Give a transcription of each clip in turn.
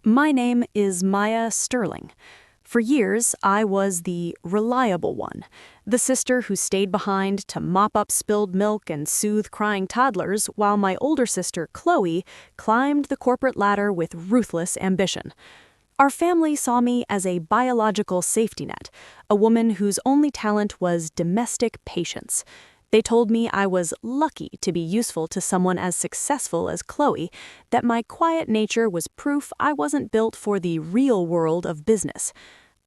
My name is Maya Sterling. For years, I was the reliable one, the sister who stayed behind to mop up spilled milk and soothe crying toddlers while my older sister, Chloe, climbed the corporate ladder with ruthless ambition. Our family saw me as a biological safety net, a woman whose only talent was domestic patience. They told me I was lucky to be useful to someone as successful as Chloe, that my quiet nature was proof I wasn't built for the real world of business.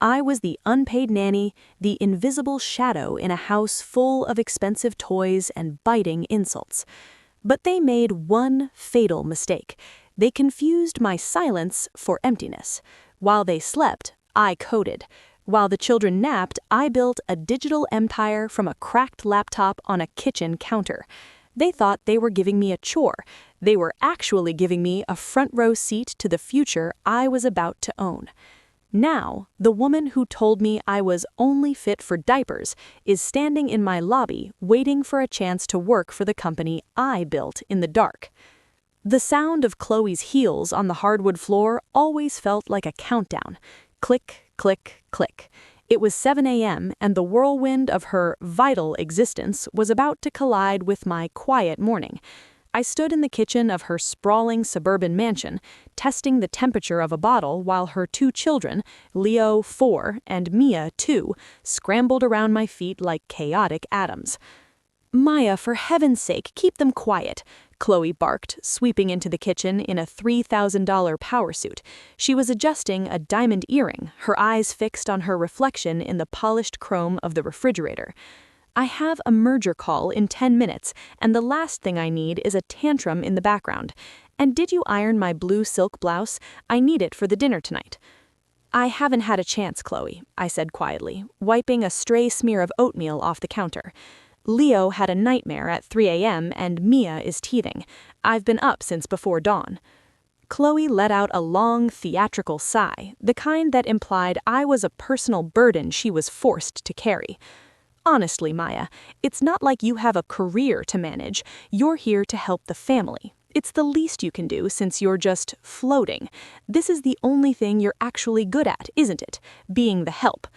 I was the unpaid nanny, the invisible shadow in a house full of expensive toys and biting insults. But they made one fatal mistake. They confused my silence for emptiness. While they slept, I coded. While the children napped, I built a digital empire from a cracked laptop on a kitchen counter. They thought they were giving me a chore. They were actually giving me a front row seat to the future I was about to own. Now, the woman who told me I was only fit for diapers is standing in my lobby waiting for a chance to work for the company I built in the dark. The sound of Chloe's heels on the hardwood floor always felt like a countdown. Click, click, click. It was 7 a.m., and the whirlwind of her vital existence was about to collide with my quiet morning. I stood in the kitchen of her sprawling suburban mansion, testing the temperature of a bottle while her two children, Leo, 4, and Mia, 2, scrambled around my feet like chaotic atoms. "Maya, for heaven's sake, keep them quiet," Chloe barked, sweeping into the kitchen in a $3,000 power suit. She was adjusting a diamond earring, her eyes fixed on her reflection in the polished chrome of the refrigerator. "I have a merger call in 10 minutes, and the last thing I need is a tantrum in the background. And did you iron my blue silk blouse? I need it for the dinner tonight." "I haven't had a chance, Chloe," I said quietly, wiping a stray smear of oatmeal off the counter. "Leo had a nightmare at 3 a.m. and Mia is teething. I've been up since before dawn." Chloe let out a long, theatrical sigh, the kind that implied I was a personal burden she was forced to carry. "Honestly, Maya, it's not like you have a career to manage. You're here to help the family. It's the least you can do since you're just floating. This is the only thing you're actually good at, isn't it? Being the help."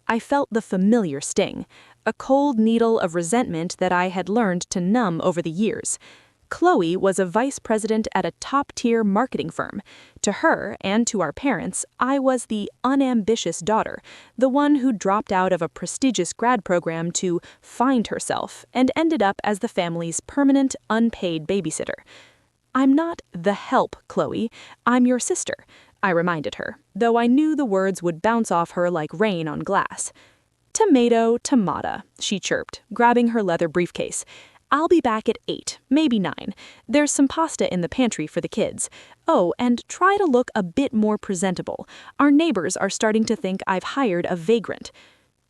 I felt the familiar sting, a cold needle of resentment that I had learned to numb over the years. Chloe was a vice president at a top-tier marketing firm. To her and to our parents, I was the unambitious daughter, the one who dropped out of a prestigious grad program to find herself and ended up as the family's permanent unpaid babysitter. "I'm not the help, Chloe. I'm your sister," I reminded her, though I knew the words would bounce off her like rain on glass. "Tomato, tomata," she chirped, grabbing her leather briefcase. "I'll be back at 8, maybe 9. There's some pasta in the pantry for the kids. Oh, and try to look a bit more presentable. Our neighbors are starting to think I've hired a vagrant."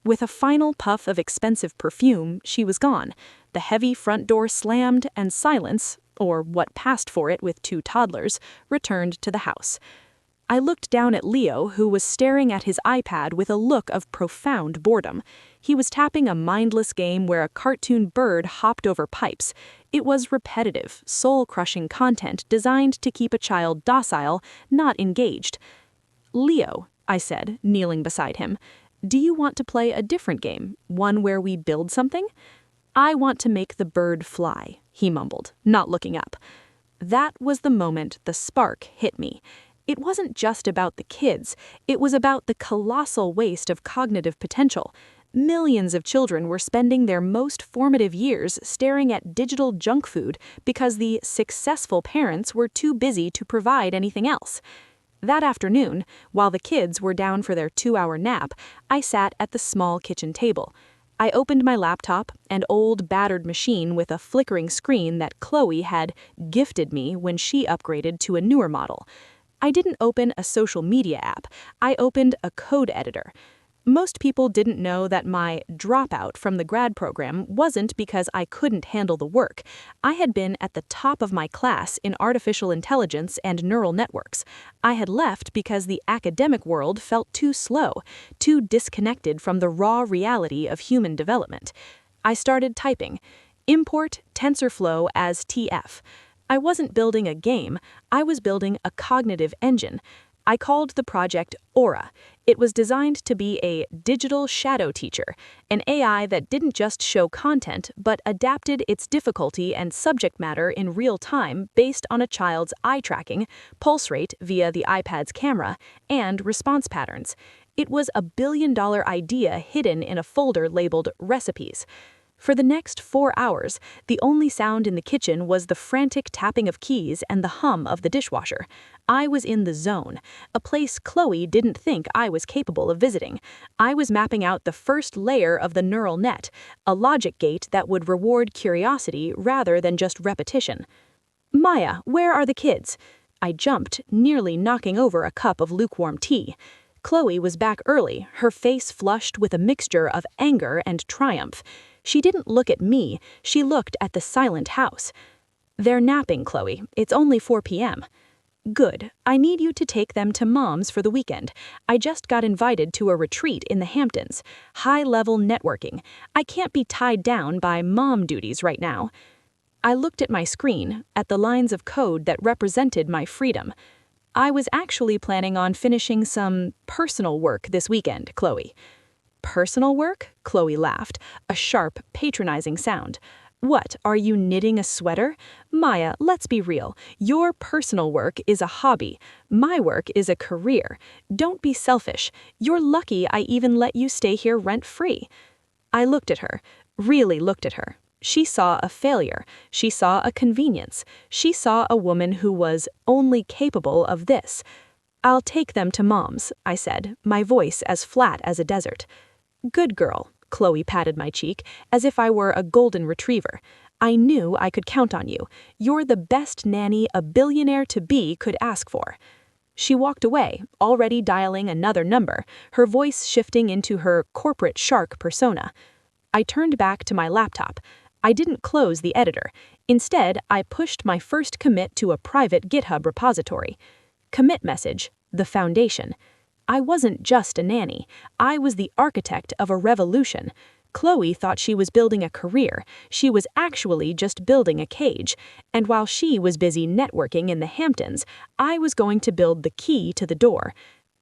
With a final puff of expensive perfume, she was gone. The heavy front door slammed, and silence, or what passed for it with two toddlers, returned to the house. I looked down at Leo, who was staring at his iPad with a look of profound boredom. He was tapping a mindless game where a cartoon bird hopped over pipes. It was repetitive, soul-crushing content designed to keep a child docile, not engaged. "Leo," I said, kneeling beside him, "do you want to play a different game, one where we build something?" "I want to make the bird fly," he mumbled, not looking up. That was the moment the spark hit me. It wasn't just about the kids, it was about the colossal waste of cognitive potential. Millions of children were spending their most formative years staring at digital junk food because the successful parents were too busy to provide anything else. That afternoon, while the kids were down for their 2-hour nap, I sat at the small kitchen table. I opened my laptop, an old battered machine with a flickering screen that Chloe had gifted me when she upgraded to a newer model. I didn't open a social media app, I opened a code editor. Most people didn't know that my dropout from the grad program wasn't because I couldn't handle the work. I had been at the top of my class in artificial intelligence and neural networks. I had left because the academic world felt too slow, too disconnected from the raw reality of human development. I started typing, "Import TensorFlow as TF." I wasn't building a game, I was building a cognitive engine. I called the project Aura. It was designed to be a digital shadow teacher, an AI that didn't just show content, but adapted its difficulty and subject matter in real time based on a child's eye tracking, pulse rate via the iPad's camera, and response patterns. It was a billion-dollar idea hidden in a folder labeled Recipes. For the next 4 hours, the only sound in the kitchen was the frantic tapping of keys and the hum of the dishwasher. I was in the zone, a place Chloe didn't think I was capable of visiting. I was mapping out the first layer of the neural net, a logic gate that would reward curiosity rather than just repetition. "Maya, where are the kids?" I jumped, nearly knocking over a cup of lukewarm tea. Chloe was back early, her face flushed with a mixture of anger and triumph. She didn't look at me, she looked at the silent house. "They're napping, Chloe. It's only 4 p.m. "Good. I need you to take them to Mom's for the weekend. I just got invited to a retreat in the Hamptons. High-level networking. I can't be tied down by mom duties right now." I looked at my screen, at the lines of code that represented my freedom. "I was actually planning on finishing some personal work this weekend, Chloe." "Personal work?" Chloe laughed, a sharp, patronizing sound. "What, are you knitting a sweater? Maya, let's be real. Your personal work is a hobby. My work is a career. Don't be selfish. You're lucky I even let you stay here rent-free." I looked at her, really looked at her. She saw a failure. She saw a convenience. She saw a woman who was only capable of this. "I'll take them to Mom's," I said, my voice as flat as a desert. "Good girl." Chloe patted my cheek, as if I were a golden retriever. "I knew I could count on you. You're the best nanny a billionaire-to-be could ask for." She walked away, already dialing another number, her voice shifting into her corporate shark persona. I turned back to my laptop. I didn't close the editor. Instead, I pushed my first commit to a private GitHub repository. Commit message, the foundation. I wasn't just a nanny. I was the architect of a revolution. Chloe thought she was building a career. She was actually just building a cage. And while she was busy networking in the Hamptons, I was going to build the key to the door.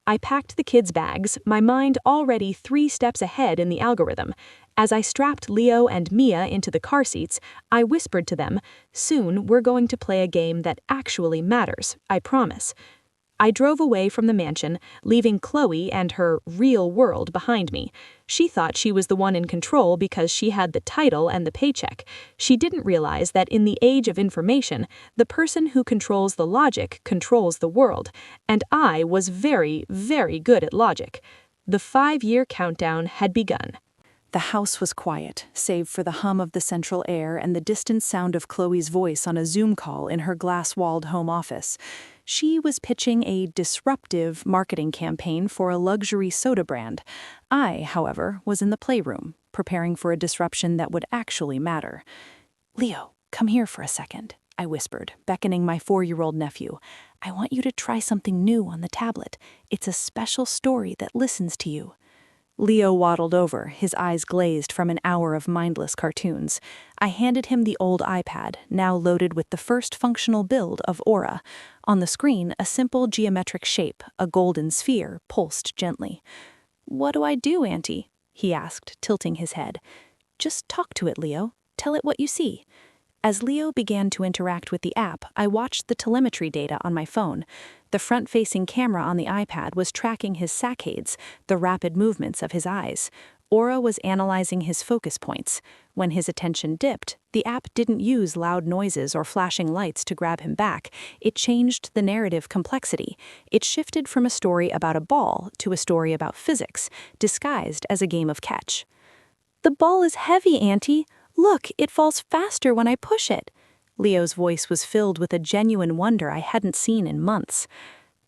I packed the kids' bags, my mind already 3 steps ahead in the algorithm. As I strapped Leo and Mia into the car seats, I whispered to them, "Soon we're going to play a game that actually matters, I promise." I drove away from the mansion, leaving Chloe and her real world behind me. She thought she was the one in control because she had the title and the paycheck. She didn't realize that in the age of information, the person who controls the logic controls the world, and I was very, very good at logic. The 5-year countdown had begun. The house was quiet, save for the hum of the central air and the distant sound of Chloe's voice on a Zoom call in her glass-walled home office. She was pitching a disruptive marketing campaign for a luxury soda brand. I, however, was in the playroom, preparing for a disruption that would actually matter. "Leo, come here for a second," I whispered, beckoning my 4-year-old nephew. "I want you to try something new on the tablet. It's a special story that listens to you." Leo waddled over, his eyes glazed from an hour of mindless cartoons. I handed him the old iPad, now loaded with the first functional build of Aura. On the screen, a simple geometric shape, a golden sphere, pulsed gently. "What do I do, Auntie?" he asked, tilting his head. "Just talk to it, Leo. Tell it what you see." As Leo began to interact with the app, I watched the telemetry data on my phone. The front-facing camera on the iPad was tracking his saccades, the rapid movements of his eyes. Aura was analyzing his focus points. When his attention dipped, the app didn't use loud noises or flashing lights to grab him back. It changed the narrative complexity. It shifted from a story about a ball to a story about physics, disguised as a game of catch. "The ball is heavy, Auntie. Look, it falls faster when I push it." Leo's voice was filled with a genuine wonder I hadn't seen in months.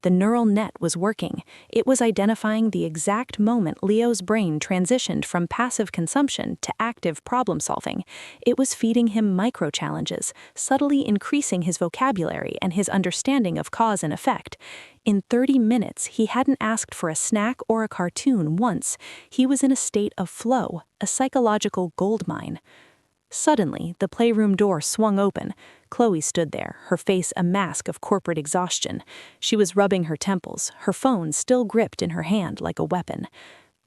The neural net was working. It was identifying the exact moment Leo's brain transitioned from passive consumption to active problem-solving. It was feeding him micro-challenges, subtly increasing his vocabulary and his understanding of cause and effect. In 30 minutes, he hadn't asked for a snack or a cartoon once. He was in a state of flow, a psychological goldmine. Suddenly, the playroom door swung open. Chloe stood there, her face a mask of corporate exhaustion. She was rubbing her temples, her phone still gripped in her hand like a weapon.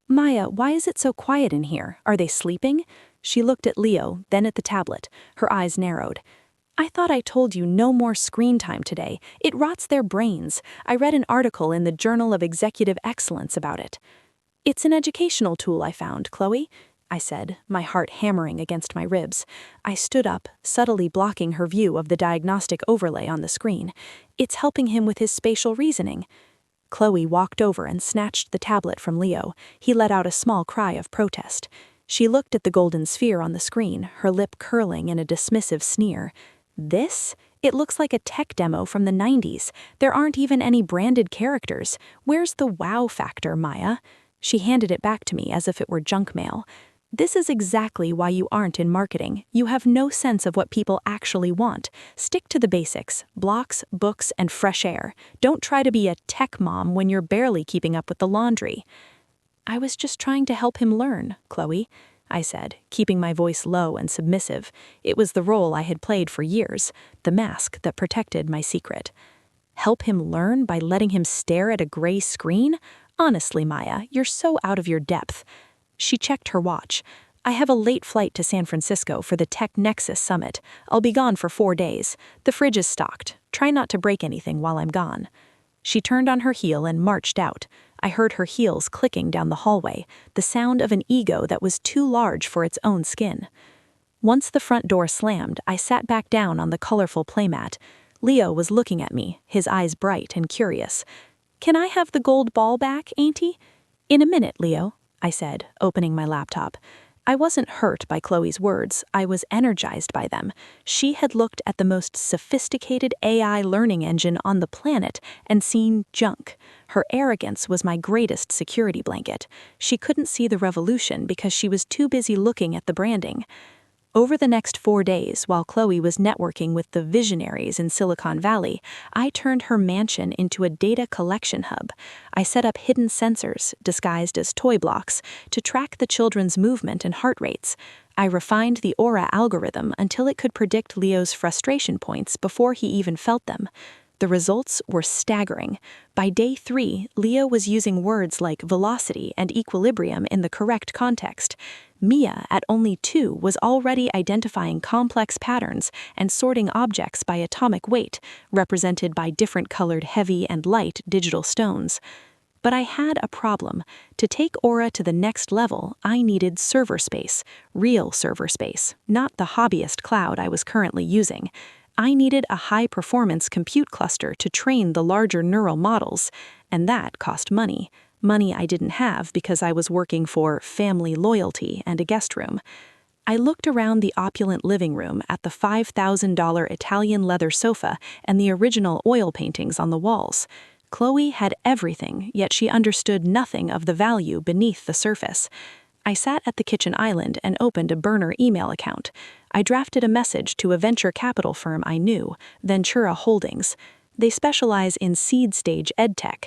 "Maya, why is it so quiet in here? Are they sleeping?" She looked at Leo, then at the tablet. Her eyes narrowed. "I thought I told you no more screen time today. It rots their brains. I read an article in the Journal of Executive Excellence about it." "It's an educational tool I found, Chloe," I said, my heart hammering against my ribs. I stood up, subtly blocking her view of the diagnostic overlay on the screen. "It's helping him with his spatial reasoning." Chloe walked over and snatched the tablet from Leo. He let out a small cry of protest. She looked at the golden sphere on the screen, her lip curling in a dismissive sneer. "This? It looks like a tech demo from the 90s. There aren't even any branded characters. Where's the wow factor, Maya?" She handed it back to me as if it were junk mail. "This is exactly why you aren't in marketing. You have no sense of what people actually want. Stick to the basics: blocks, books, and fresh air. Don't try to be a tech mom when you're barely keeping up with the laundry." "I was just trying to help him learn, Chloe," I said, keeping my voice low and submissive. It was the role I had played for years, the mask that protected my secret. "Help him learn by letting him stare at a gray screen? Honestly, Maya, you're so out of your depth." She checked her watch. "I have a late flight to San Francisco for the Tech Nexus Summit. I'll be gone for 4 days. The fridge is stocked. Try not to break anything while I'm gone." She turned on her heel and marched out. I heard her heels clicking down the hallway, the sound of an ego that was too large for its own skin. Once the front door slammed, I sat back down on the colorful playmat. Leo was looking at me, his eyes bright and curious. "Can I have the gold ball back, auntie?" "In a minute, Leo," I said, opening my laptop. I wasn't hurt by Chloe's words, I was energized by them. She had looked at the most sophisticated AI learning engine on the planet and seen junk. Her arrogance was my greatest security blanket. She couldn't see the revolution because she was too busy looking at the branding. Over the next 4 days, while Chloe was networking with the visionaries in Silicon Valley, I turned her mansion into a data collection hub. I set up hidden sensors, disguised as toy blocks, to track the children's movement and heart rates. I refined the Aura algorithm until it could predict Leo's frustration points before he even felt them. The results were staggering. By day 3, Leo was using words like velocity and equilibrium in the correct context. Mia, at only 2, was already identifying complex patterns and sorting objects by atomic weight, represented by different colored heavy and light digital stones. But I had a problem. To take Aura to the next level, I needed server space, real server space, not the hobbyist cloud I was currently using. I needed a high-performance compute cluster to train the larger neural models, and that cost money. Money I didn't have because I was working for family loyalty and a guest room. I looked around the opulent living room at the $5,000 Italian leather sofa and the original oil paintings on the walls. Chloe had everything, yet she understood nothing of the value beneath the surface. I sat at the kitchen island and opened a burner email account. I drafted a message to a venture capital firm I knew, Ventura Holdings. They specialize in seed-stage edtech.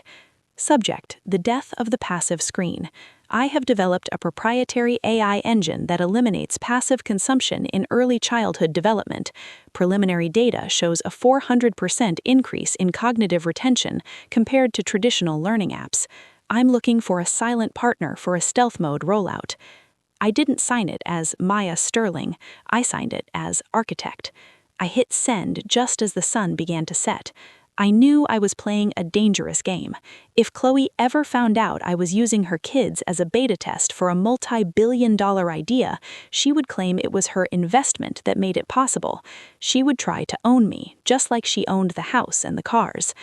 Subject: the death of the passive screen. I have developed a proprietary AI engine that eliminates passive consumption in early childhood development. Preliminary data shows a 400% increase in cognitive retention compared to traditional learning apps. I'm looking for a silent partner for a stealth mode rollout. I didn't sign it as Maya Sterling. I signed it as architect. I hit send just as the sun began to set. I knew I was playing a dangerous game. If Chloe ever found out I was using her kids as a beta test for a multi-billion-dollar idea, she would claim it was her investment that made it possible. She would try to own me, just like she owned the house and the cars.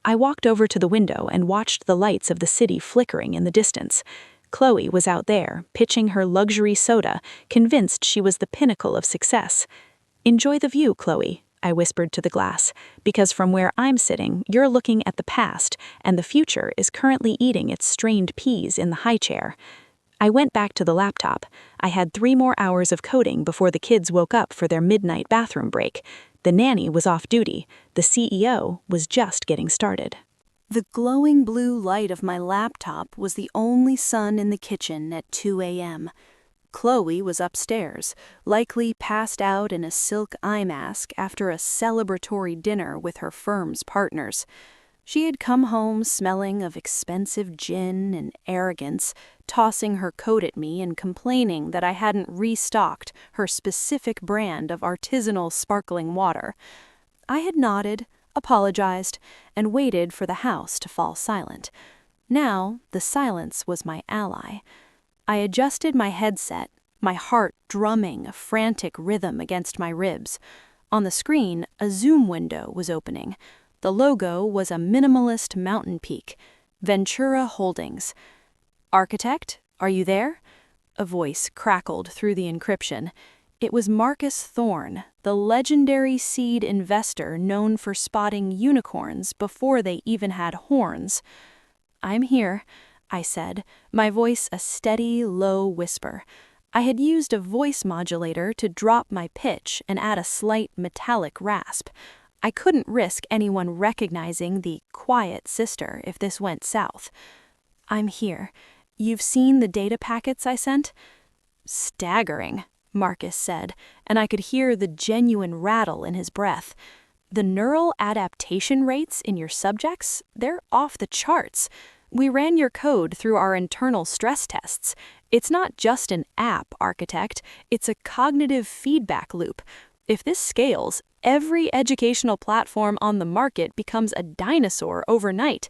I walked over to the window and watched the lights of the city flickering in the distance. Chloe was out there, pitching her luxury soda, convinced she was the pinnacle of success. "Enjoy the view, Chloe," I whispered to the glass, "because from where I'm sitting, you're looking at the past, and the future is currently eating its strained peas in the high chair." I went back to the laptop. I had 3 more hours of coding before the kids woke up for their midnight bathroom break. The nanny was off duty. The CEO was just getting started. The glowing blue light of my laptop was the only sun in the kitchen at 2 a.m. Chloe was upstairs, likely passed out in a silk eye mask after a celebratory dinner with her firm's partners. She had come home smelling of expensive gin and arrogance, tossing her coat at me and complaining that I hadn't restocked her specific brand of artisanal sparkling water. I had nodded, apologized, and waited for the house to fall silent. Now, the silence was my ally. I adjusted my headset, my heart drumming a frantic rhythm against my ribs. On the screen, a Zoom window was opening. The logo was a minimalist mountain peak, Ventura Holdings. "Architect, are you there?" A voice crackled through the encryption. It was Marcus Thorne, the legendary seed investor known for spotting unicorns before they even had horns. "I'm here," I said, my voice a steady, low whisper. I had used a voice modulator to drop my pitch and add a slight metallic rasp. I couldn't risk anyone recognizing the quiet sister if this went south. "I'm here. You've seen the data packets I sent?" "Staggering," Marcus said, and I could hear the genuine rattle in his breath. "The neural adaptation rates in your subjects, they're off the charts. We ran your code through our internal stress tests. It's not just an app, Architect, it's a cognitive feedback loop. If this scales, every educational platform on the market becomes a dinosaur overnight.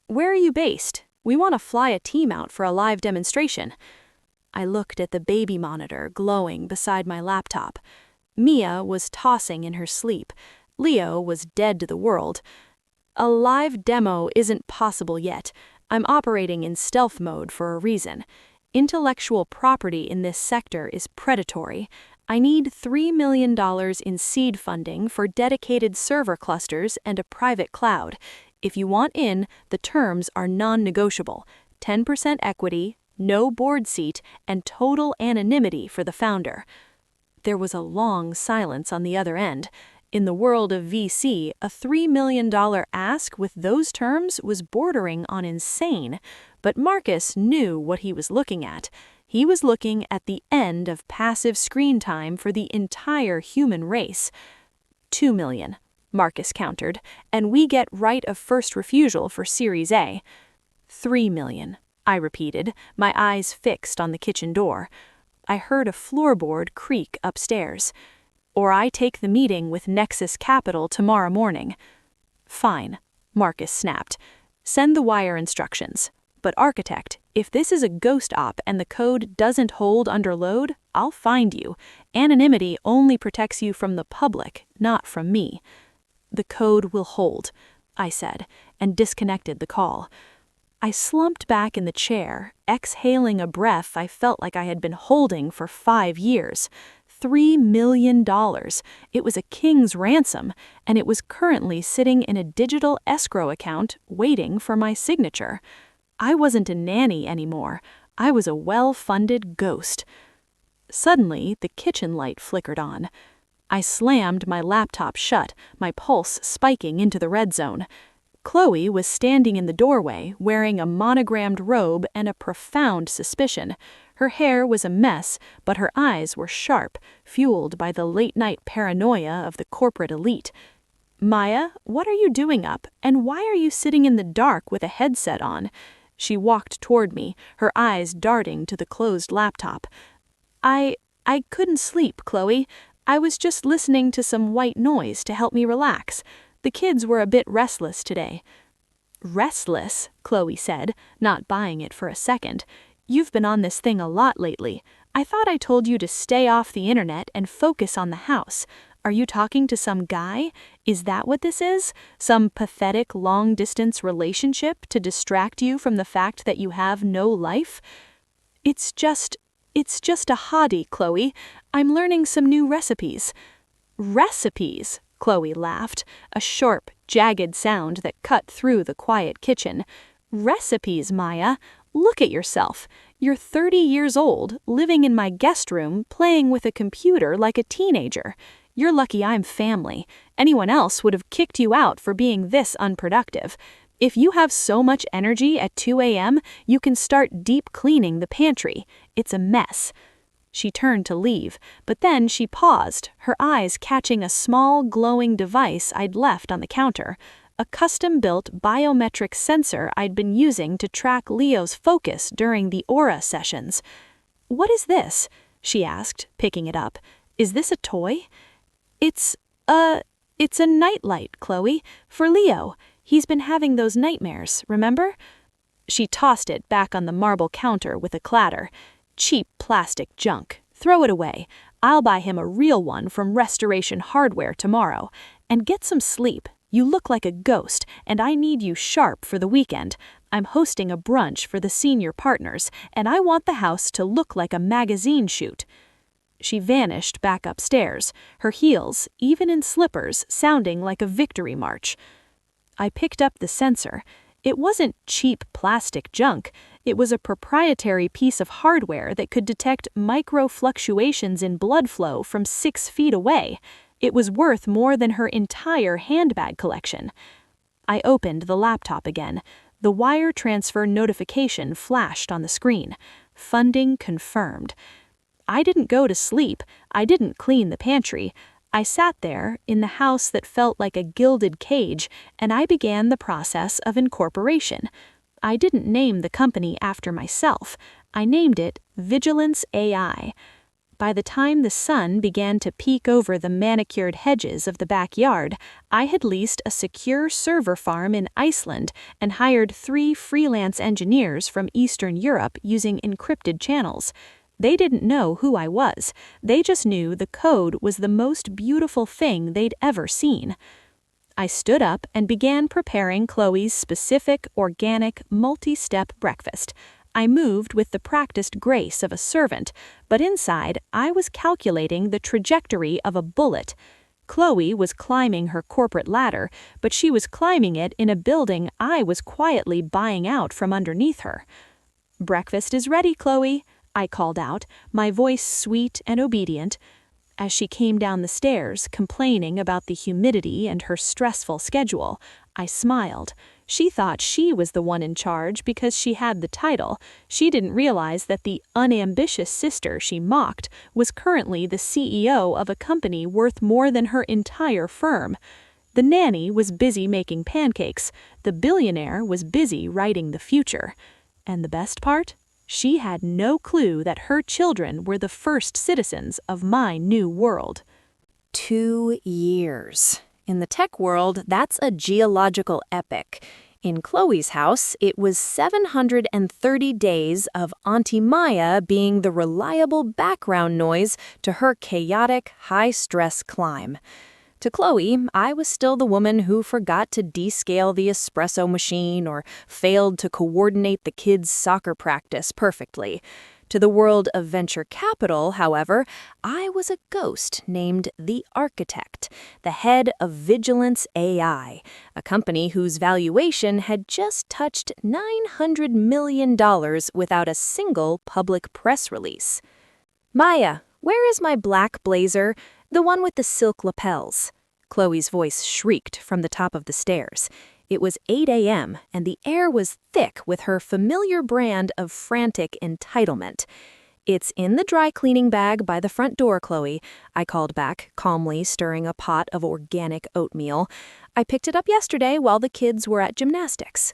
Where are you based? We want to fly a team out for a live demonstration." I looked at the baby monitor glowing beside my laptop. Mia was tossing in her sleep. Leo was dead to the world. "A live demo isn't possible yet. I'm operating in stealth mode for a reason. Intellectual property in this sector is predatory. I need $3 million in seed funding for dedicated server clusters and a private cloud. If you want in, the terms are non-negotiable. 10% equity, no board seat, and total anonymity for the founder." There was a long silence on the other end. In the world of VC, a $3 million ask with those terms was bordering on insane, but Marcus knew what he was looking at. He was looking at the end of passive screen time for the entire human race. $2 million, Marcus countered, and we get right of first refusal for Series A. $3 million, I repeated, my eyes fixed on the kitchen door. I heard a floorboard creak upstairs. "Or I take the meeting with Nexus Capital tomorrow morning." "Fine," Marcus snapped. "Send the wire instructions. But Architect, if this is a ghost op and the code doesn't hold under load, I'll find you. Anonymity only protects you from the public, not from me." "The code will hold," I said, and disconnected the call. I slumped back in the chair, exhaling a breath I felt like I had been holding for 5 years. $3 million. It was a king's ransom, and it was currently sitting in a digital escrow account waiting for my signature. I wasn't a nanny anymore. I was a well-funded ghost. Suddenly, the kitchen light flickered on. I slammed my laptop shut, my pulse spiking into the red zone. Chloe was standing in the doorway, wearing a monogrammed robe and a profound suspicion. Her hair was a mess, but her eyes were sharp, fueled by the late-night paranoia of the corporate elite. "Maya, what are you doing up, and why are you sitting in the dark with a headset on?" She walked toward me, her eyes darting to the closed laptop. I couldn't sleep, Chloe. I was just listening to some white noise to help me relax. The kids were a bit restless today." "Restless?" Chloe said, not buying it for a second. "You've been on this thing a lot lately. I thought I told you to stay off the internet and focus on the house. Are you talking to some guy? Is that what this is? Some pathetic long-distance relationship to distract you from the fact that you have no life?" It's just a hobby, Chloe. I'm learning some new recipes." "Recipes?" Chloe laughed, a sharp, jagged sound that cut through the quiet kitchen. "Recipes, Maya? Look at yourself. You're 30 years old, living in my guest room, playing with a computer like a teenager. You're lucky I'm family. Anyone else would have kicked you out for being this unproductive. If you have so much energy at 2 a.m., you can start deep cleaning the pantry. It's a mess." She turned to leave, but then she paused, her eyes catching a small, glowing device I'd left on the counter, a custom-built biometric sensor I'd been using to track Leo's focus during the Aura sessions. "What is this?" she asked, picking it up. "Is this a toy?" It's a nightlight, Chloe, for Leo. He's been having those nightmares, remember?" She tossed it back on the marble counter with a clatter. "Cheap plastic junk. Throw it away. I'll buy him a real one from Restoration Hardware tomorrow. And get some sleep. You look like a ghost, and I need you sharp for the weekend. I'm hosting a brunch for the senior partners, and I want the house to look like a magazine shoot." She vanished back upstairs, her heels, even in slippers, sounding like a victory march. I picked up the sensor. It wasn't cheap plastic junk. It was a proprietary piece of hardware that could detect micro fluctuations in blood flow from 6 feet away. It was worth more than her entire handbag collection. I opened the laptop again. The wire transfer notification flashed on the screen. Funding confirmed. I didn't go to sleep. I didn't clean the pantry. I sat there in the house that felt like a gilded cage, and I began the process of incorporation. I didn't name the company after myself. I named it Vigilance AI. By the time the sun began to peek over the manicured hedges of the backyard, I had leased a secure server farm in Iceland and hired 3 freelance engineers from Eastern Europe using encrypted channels. They didn't know who I was. They just knew the code was the most beautiful thing they'd ever seen. I stood up and began preparing Chloe's specific, organic, multi-step breakfast. I moved with the practiced grace of a servant, but inside I was calculating the trajectory of a bullet. Chloe was climbing her corporate ladder, but she was climbing it in a building I was quietly buying out from underneath her. "Breakfast is ready, Chloe," I called out, my voice sweet and obedient. As she came down the stairs, complaining about the humidity and her stressful schedule, I smiled. She thought she was the one in charge because she had the title. She didn't realize that the unambitious sister she mocked was currently the CEO of a company worth more than her entire firm. The nanny was busy making pancakes. The billionaire was busy writing the future. And the best part? She had no clue that her children were the first citizens of my new world. 2 years. In the tech world, that's a geological epic. In Chloe's house, it was 730 days of Auntie Maya being the reliable background noise to her chaotic, high-stress climb. To Chloe, I was still the woman who forgot to descale the espresso machine or failed to coordinate the kids' soccer practice perfectly. To the world of venture capital, however, I was a ghost named the Architect, the head of Vigilance AI, a company whose valuation had just touched $900 million without a single public press release. "Maya, where is my black blazer? The one with the silk lapels?" Chloe's voice shrieked from the top of the stairs. It was 8 a.m., and the air was thick with her familiar brand of frantic entitlement. "It's in the dry cleaning bag by the front door, Chloe," I called back, calmly stirring a pot of organic oatmeal. "I picked it up yesterday while the kids were at gymnastics."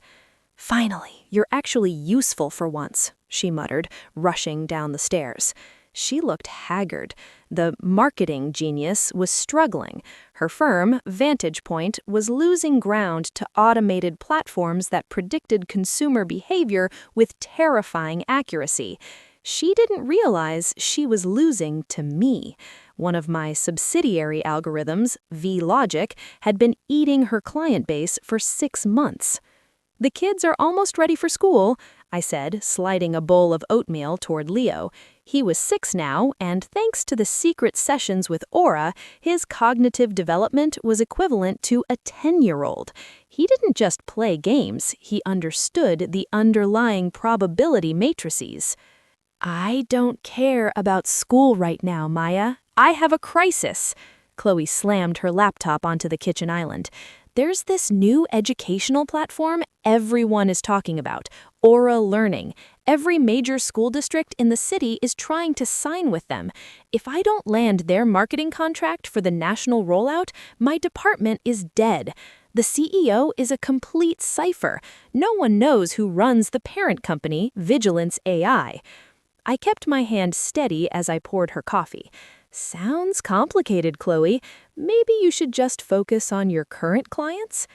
"Finally, you're actually useful for once," she muttered, rushing down the stairs. She looked haggard. The marketing genius was struggling. Her firm, Vantage Point, was losing ground to automated platforms that predicted consumer behavior with terrifying accuracy. She didn't realize she was losing to me. One of my subsidiary algorithms, V-Logic, had been eating her client base for 6 months. "The kids are almost ready for school," I said, sliding a bowl of oatmeal toward Leo. He was 6 now, and thanks to the secret sessions with Aura, his cognitive development was equivalent to a 10-year-old. He didn't just play games, he understood the underlying probability matrices. "I don't care about school right now, Maya. I have a crisis." Chloe slammed her laptop onto the kitchen island. There's this new educational platform everyone is talking about, Aura Learning. Every major school district in the city is trying to sign with them. If I don't land their marketing contract for the national rollout, my department is dead. The CEO is a complete cipher. No one knows who runs the parent company, Vigilance AI. I kept my hand steady as I poured her coffee. Sounds complicated, Chloe. Maybe you should just focus on your current clients?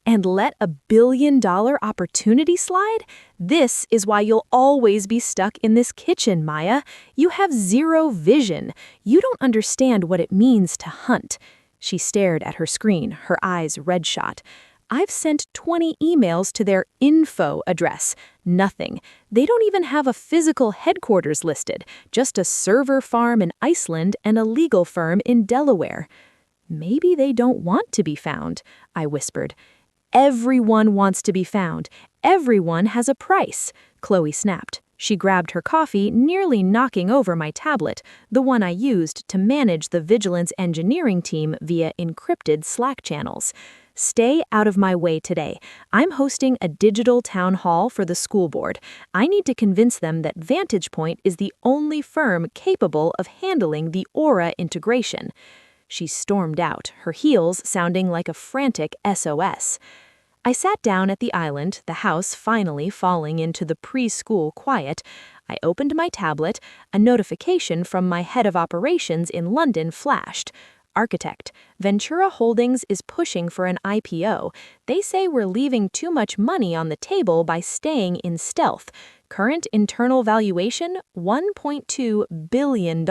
And let a billion-dollar opportunity slide? This is why you'll always be stuck in this kitchen, Maya. You have zero vision. You don't understand what it means to hunt. She stared at her screen, her eyes red-shot. I've sent 20 emails to their info address. Nothing. They don't even have a physical headquarters listed, just a server farm in Iceland and a legal firm in Delaware. Maybe they don't want to be found, I whispered. Everyone wants to be found. Everyone has a price, Chloe snapped. She grabbed her coffee, nearly knocking over my tablet, the one I used to manage the vigilance engineering team via encrypted Slack channels. Stay out of my way today. I'm hosting a digital town hall for the school board. I need to convince them that Vantage Point is the only firm capable of handling the Aura integration. She stormed out, her heels sounding like a frantic SOS. I sat down at the island, the house finally falling into the preschool quiet. I opened my tablet. A notification from my head of operations in London flashed. Architect, Ventura Holdings is pushing for an IPO. They say we're leaving too much money on the table by staying in stealth. Current internal valuation, $1.2 billion.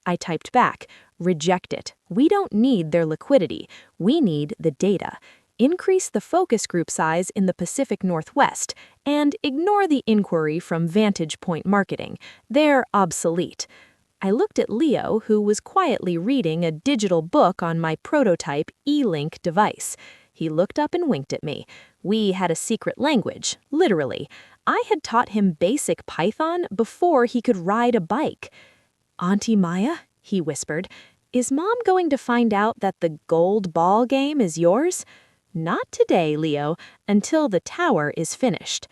I typed back, reject it. We don't need their liquidity. We need the data. Increase the focus group size in the Pacific Northwest, and ignore the inquiry from Vantage Point Marketing. They're obsolete. I looked at Leo, who was quietly reading a digital book on my prototype e-link device. He looked up and winked at me. We had a secret language, literally. I had taught him basic Python before he could ride a bike. Auntie Maya, he whispered, is Mom going to find out that the gold ball game is yours? Not today, Leo, until the tower is finished.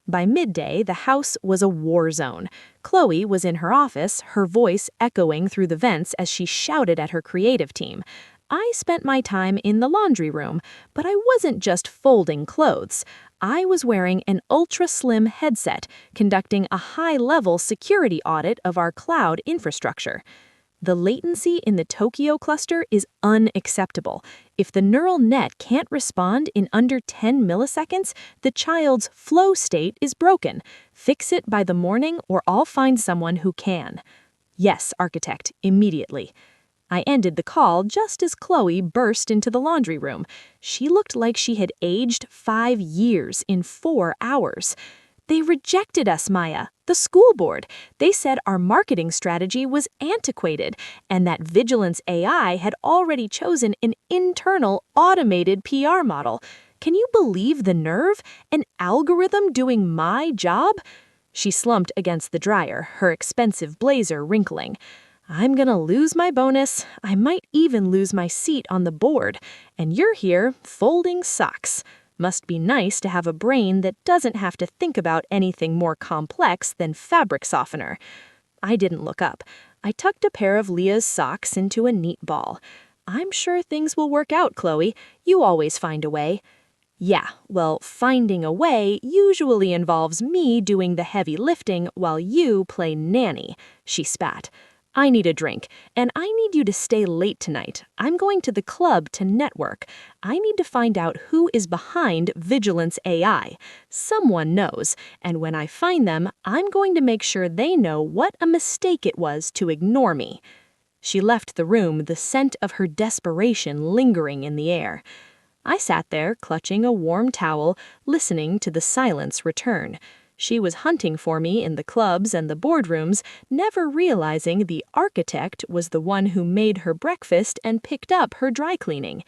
By midday, the house was a war zone. Chloe was in her office, her voice echoing through the vents as she shouted at her creative team. I spent my time in the laundry room, but I wasn't just folding clothes. I was wearing an ultra-slim headset, conducting a high-level security audit of our cloud infrastructure. The latency in the Tokyo cluster is unacceptable. If the neural net can't respond in under 10 milliseconds, the child's flow state is broken. Fix it by the morning or I'll find someone who can. Yes, architect, immediately. I ended the call just as Chloe burst into the laundry room. She looked like she had aged 5 years in 4 hours. They rejected us, Maya, the school board. They said our marketing strategy was antiquated and that Vigilance AI had already chosen an internal automated PR model. Can you believe the nerve? An algorithm doing my job? She slumped against the dryer, her expensive blazer wrinkling. I'm gonna lose my bonus. I might even lose my seat on the board. And you're here folding socks. Must be nice to have a brain that doesn't have to think about anything more complex than fabric softener. I didn't look up. I tucked a pair of Leah's socks into a neat ball. I'm sure things will work out, Chloe. You always find a way. Yeah, well, finding a way usually involves me doing the heavy lifting while you play nanny, she spat. I need a drink, and I need you to stay late tonight. I'm going to the club to network. I need to find out who is behind Vigilance AI. Someone knows, and when I find them, I'm going to make sure they know what a mistake it was to ignore me. She left the room, the scent of her desperation lingering in the air. I sat there, clutching a warm towel, listening to the silence return. She was hunting for me in the clubs and the boardrooms, never realizing the architect was the one who made her breakfast and picked up her dry cleaning.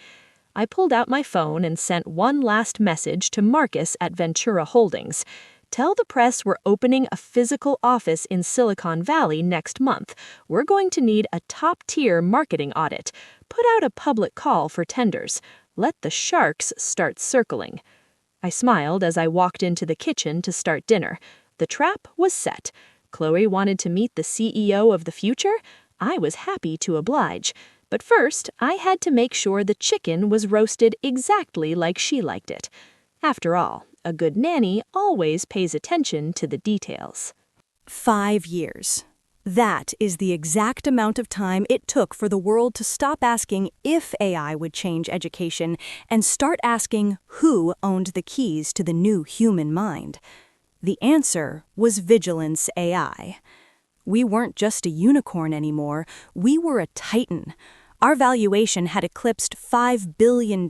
I pulled out my phone and sent one last message to Marcus at Ventura Holdings. Tell the press we're opening a physical office in Silicon Valley next month. We're going to need a top-tier marketing audit. Put out a public call for tenders. Let the sharks start circling. I smiled as I walked into the kitchen to start dinner. The trap was set. Chloe wanted to meet the CEO of the future. I was happy to oblige. But first, I had to make sure the chicken was roasted exactly like she liked it. After all, a good nanny always pays attention to the details. 5 years. That is the exact amount of time it took for the world to stop asking if AI would change education and start asking who owned the keys to the new human mind. The answer was Vigilance AI. We weren't just a unicorn anymore, we were a titan. Our valuation had eclipsed $5 billion,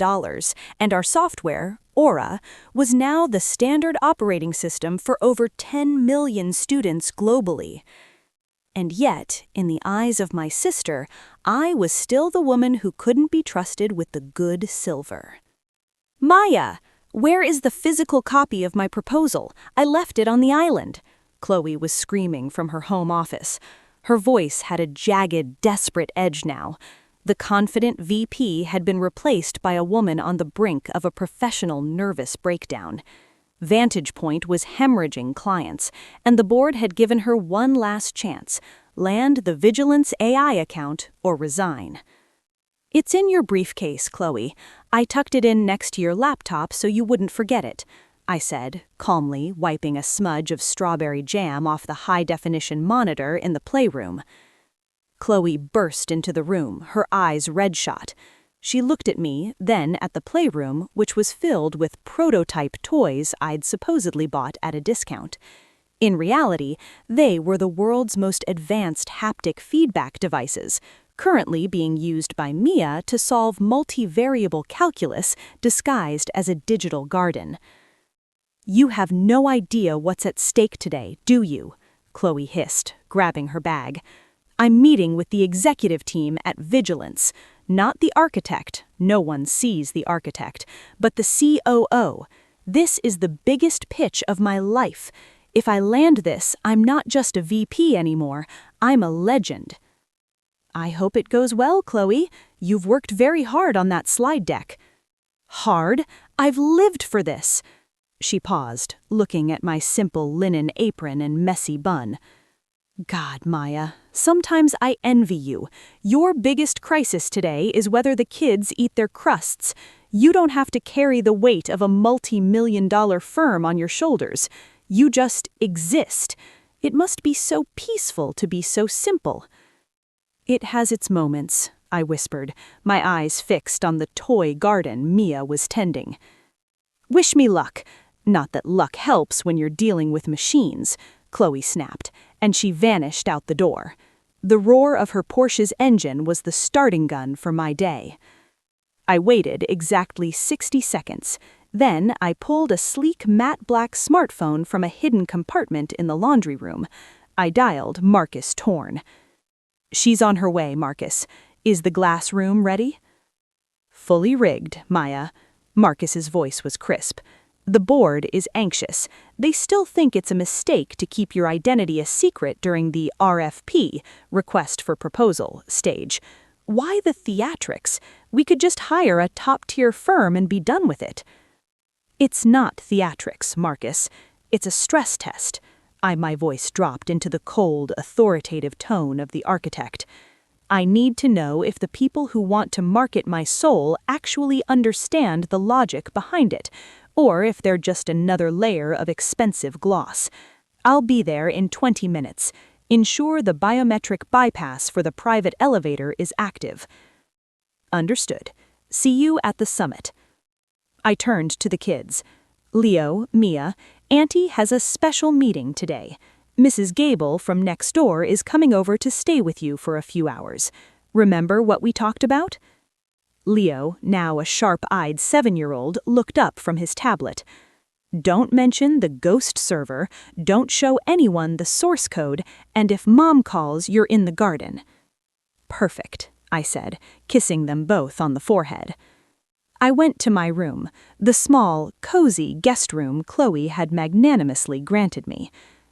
and our software, Aura, was now the standard operating system for over 10 million students globally. And yet, in the eyes of my sister, I was still the woman who couldn't be trusted with the good silver. "Maya, where is the physical copy of my proposal? I left it on the island," Chloe was screaming from her home office. Her voice had a jagged, desperate edge now. The confident VP had been replaced by a woman on the brink of a professional nervous breakdown. Vantage Point was hemorrhaging clients, and the board had given her one last chance: land the Vigilance AI account or resign. "It's in your briefcase, Chloe. I tucked it in next to your laptop so you wouldn't forget it," I said, calmly wiping a smudge of strawberry jam off the high-definition monitor in the playroom. Chloe burst into the room, her eyes red-shot. She looked at me, then at the playroom, which was filled with prototype toys I'd supposedly bought at a discount. In reality, they were the world's most advanced haptic feedback devices, currently being used by Mia to solve multivariable calculus disguised as a digital garden. "You have no idea what's at stake today, do you?" Chloe hissed, grabbing her bag. "I'm meeting with the executive team at Vigilance, not the architect, no one sees the architect, but the COO. This is the biggest pitch of my life. If I land this, I'm not just a VP anymore, I'm a legend." "I hope it goes well, Chloe. You've worked very hard on that slide deck." "Hard? I've lived for this." She paused, looking at my simple linen apron and messy bun. "God, Maya, sometimes I envy you. Your biggest crisis today is whether the kids eat their crusts. You don't have to carry the weight of a multi-million-dollar firm on your shoulders. You just exist. It must be so peaceful to be so simple." "It has its moments," I whispered, my eyes fixed on the toy garden Mia was tending. "Wish me luck. Not that luck helps when you're dealing with machines," Chloe snapped, and she vanished out the door. The roar of her Porsche's engine was the starting gun for my day. I waited exactly 60 seconds. Then I pulled a sleek matte black smartphone from a hidden compartment in the laundry room. I dialed Marcus Torn. "She's on her way, Marcus. Is the glass room ready?" "Fully rigged, Maya." Marcus's voice was crisp. "The board is anxious. They still think it's a mistake to keep your identity a secret during the RFP, request for proposal, stage. Why the theatrics? We could just hire a top-tier firm and be done with it." "It's not theatrics, Marcus. It's a stress test." My voice dropped into the cold, authoritative tone of the architect. "I need to know if the people who want to market my soul actually understand the logic behind it, or if they're just another layer of expensive gloss. I'll be there in 20 minutes. Ensure the biometric bypass for the private elevator is active." "Understood. See you at the summit." I turned to the kids. "Leo, Mia, Auntie has a special meeting today. Mrs. Gable from next door is coming over to stay with you for a few hours. Remember what we talked about?" Leo, now a sharp-eyed 7-year-old, looked up from his tablet. "Don't mention the ghost server, don't show anyone the source code, and if Mom calls, you're in the garden." "Perfect," I said, kissing them both on the forehead. I went to my room, the small, cozy guest room Chloe had magnanimously granted me.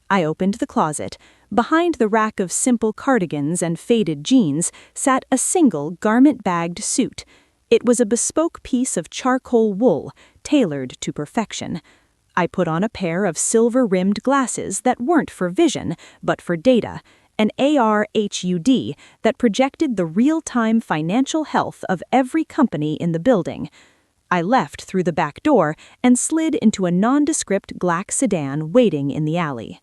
I opened the closet. Behind the rack of simple cardigans and faded jeans sat a single garment-bagged suit. It was a bespoke piece of charcoal wool, tailored to perfection. I put on a pair of silver-rimmed glasses that weren't for vision, but for data, an AR HUD that projected the real-time financial health of every company in the building. I left through the back door and slid into a nondescript black sedan waiting in the alley.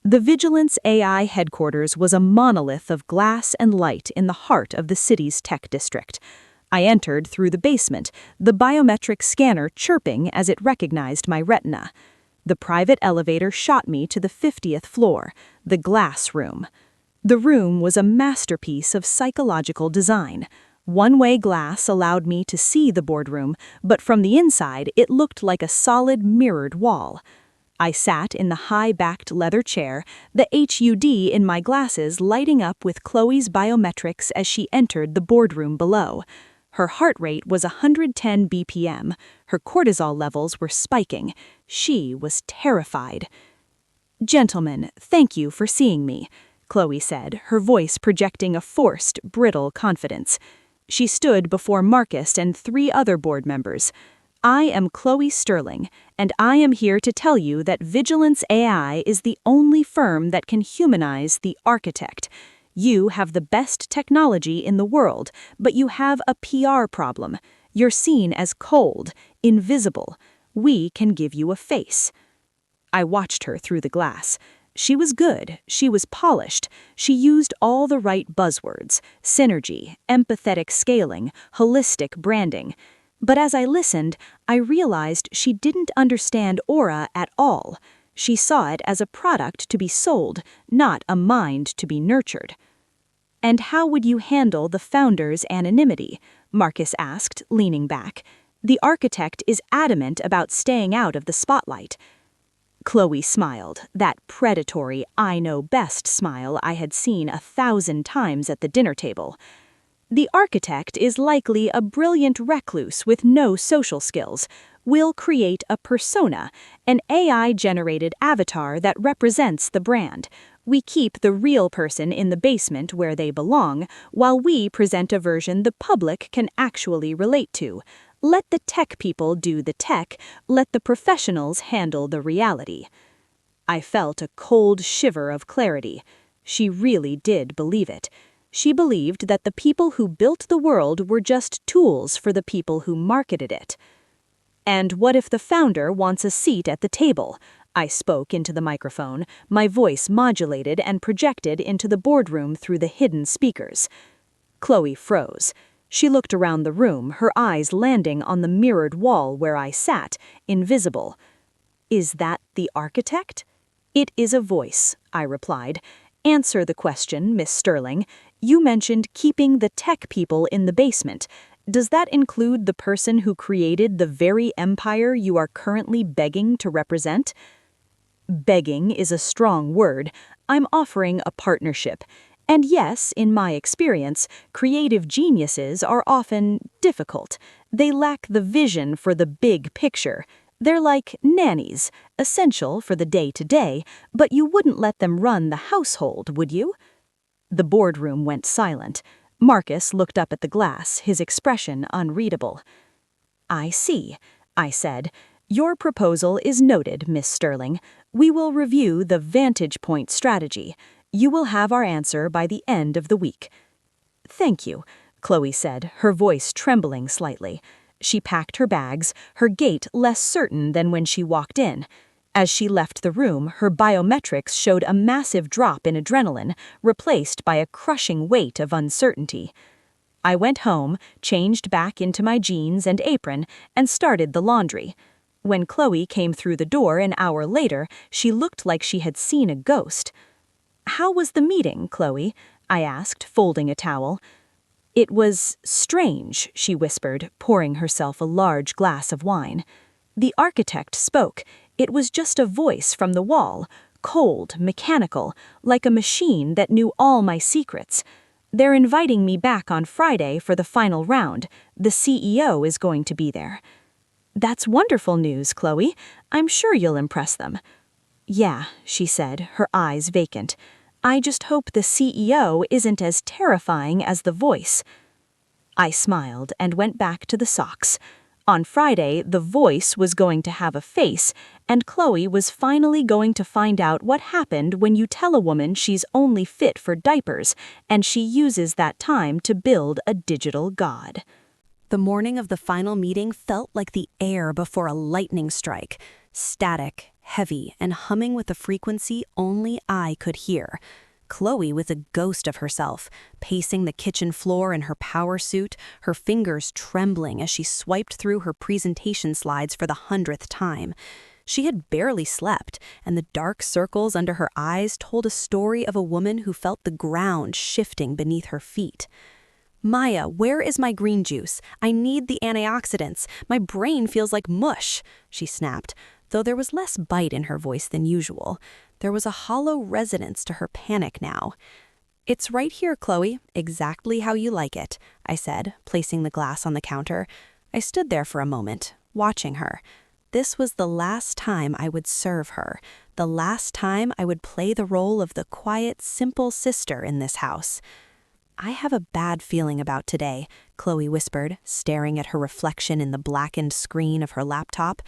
The Vigilance AI headquarters was a monolith of glass and light in the heart of the city's tech district. I entered through the basement, the biometric scanner chirping as it recognized my retina. The private elevator shot me to the 50th floor, the glass room. The room was a masterpiece of psychological design. One-way glass allowed me to see the boardroom, but from the inside it looked like a solid mirrored wall. I sat in the high-backed leather chair, the HUD in my glasses lighting up with Chloe's biometrics as she entered the boardroom below. Her heart rate was 110 BPM. Her cortisol levels were spiking. She was terrified. "Gentlemen, thank you for seeing me," Chloe said, her voice projecting a forced, brittle confidence. She stood before Marcus and 3 other board members. "I am Chloe Sterling, and I am here to tell you that Vigilance AI is the only firm that can humanize the architect. You have the best technology in the world, but you have a PR problem. You're seen as cold, invisible. We can give you a face." I watched her through the glass. She was good, she was polished, she used all the right buzzwords: synergy, empathetic scaling, holistic branding. But as I listened, I realized she didn't understand Aura at all. She saw it as a product to be sold, not a mind to be nurtured. "And how would you handle the founder's anonymity?" Marcus asked, leaning back. "The architect is adamant about staying out of the spotlight." Chloe smiled, that predatory I-know-best smile I had seen 1,000 times at the dinner table. "The architect is likely a brilliant recluse with no social skills. We'll create a persona, an AI-generated avatar that represents the brand. We keep the real person in the basement where they belong, while we present a version the public can actually relate to. Let the tech people do the tech, let the professionals handle the reality." I felt a cold shiver of clarity. She really did believe it. She believed that the people who built the world were just tools for the people who marketed it. "And what if the founder wants a seat at the table?" I spoke into the microphone, my voice modulated and projected into the boardroom through the hidden speakers. Chloe froze. She looked around the room, her eyes landing on the mirrored wall where I sat, invisible. "Is that the architect?" "It is a voice," I replied. "Answer the question, Miss Sterling. You mentioned keeping the tech people in the basement. Does that include the person who created the very empire you are currently begging to represent?" "Begging is a strong word. I'm offering a partnership. And yes, in my experience, creative geniuses are often difficult. They lack the vision for the big picture. They're like nannies, essential for the day-to-day, but you wouldn't let them run the household, would you?" The boardroom went silent. Marcus looked up at the glass, his expression unreadable. "I see," I said. "Your proposal is noted, Miss Sterling. We will review the vantage point strategy. You will have our answer by the end of the week." "Thank you," Chloe said, her voice trembling slightly. She packed her bags, her gait less certain than when she walked in. As she left the room, her biometrics showed a massive drop in adrenaline, replaced by a crushing weight of uncertainty. I went home, changed back into my jeans and apron, and started the laundry. When Chloe came through the door an hour later, she looked like she had seen a ghost. "How was the meeting, Chloe?" I asked, folding a towel. "It was strange," she whispered, pouring herself a large glass of wine. "The architect spoke. It was just a voice from the wall, cold, mechanical, like a machine that knew all my secrets. They're inviting me back on Friday for the final round. The CEO is going to be there." "That's wonderful news, Chloe. I'm sure you'll impress them." "Yeah," she said, her eyes vacant. "I just hope the CEO isn't as terrifying as the voice." I smiled and went back to the socks. On Friday, the voice was going to have a face, and Chloe was finally going to find out what happened when you tell a woman she's only fit for diapers, and she uses that time to build a digital god. The morning of the final meeting felt like the air before a lightning strike, static, heavy, and humming with a frequency only I could hear. Chloe was a ghost of herself, pacing the kitchen floor in her power suit, her fingers trembling as she swiped through her presentation slides for the 100th time. She had barely slept, and the dark circles under her eyes told a story of a woman who felt the ground shifting beneath her feet. "Maya, where is my green juice? I need the antioxidants. My brain feels like mush," she snapped, though there was less bite in her voice than usual. There was a hollow resonance to her panic now. "It's right here, Chloe, exactly how you like it," I said, placing the glass on the counter. I stood there for a moment, watching her. This was the last time I would serve her, the last time I would play the role of the quiet, simple sister in this house. "I have a bad feeling about today," Chloe whispered, staring at her reflection in the blackened screen of her laptop.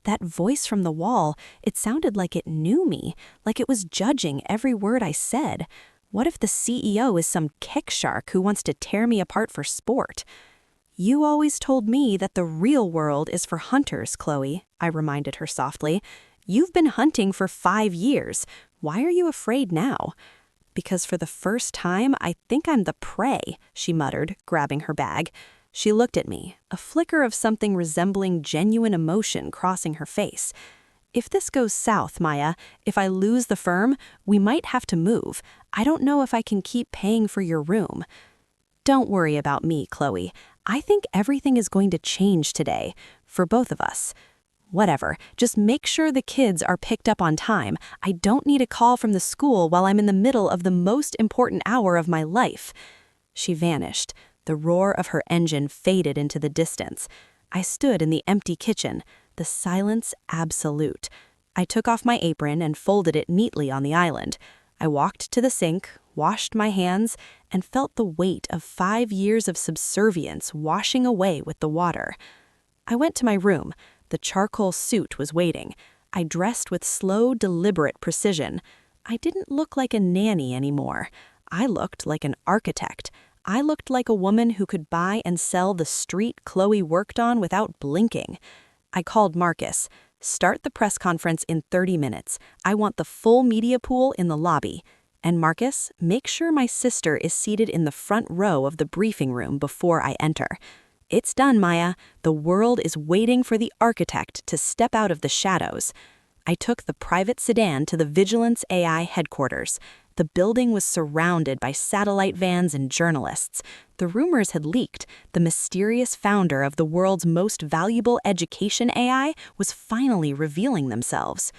That voice from the wall, it sounded like it knew me, like it was judging every word I said. What if the CEO is some kick shark who wants to tear me apart for sport? "You always told me that the real world is for hunters, Chloe," I reminded her softly. "You've been hunting for 5 years. Why are you afraid now?" "Because for the first time, I think I'm the prey," she muttered, grabbing her bag. She looked at me, a flicker of something resembling genuine emotion crossing her face. "If this goes south, Maya, if I lose the firm, we might have to move. I don't know if I can keep paying for your room." "Don't worry about me, Chloe. I think everything is going to change today, for both of us. Whatever, just make sure the kids are picked up on time. I don't need a call from the school while I'm in the middle of the most important hour of my life." She vanished. The roar of her engine faded into the distance. I stood in the empty kitchen, the silence absolute. I took off my apron and folded it neatly on the island. I walked to the sink, washed my hands, and felt the weight of 5 years of subservience washing away with the water. I went to my room. The charcoal suit was waiting. I dressed with slow, deliberate precision. I didn't look like a nanny anymore. I looked like an architect. I looked like a woman who could buy and sell the street Chloe worked on without blinking. I called Marcus. "Start the press conference in 30 minutes. I want the full media pool in the lobby. And Marcus, make sure my sister is seated in the front row of the briefing room before I enter. It's done, Maya. The world is waiting for the architect to step out of the shadows." I took the private sedan to the Vigilance AI headquarters. The building was surrounded by satellite vans and journalists. The rumors had leaked. The mysterious founder of the world's most valuable education AI was finally revealing themselves.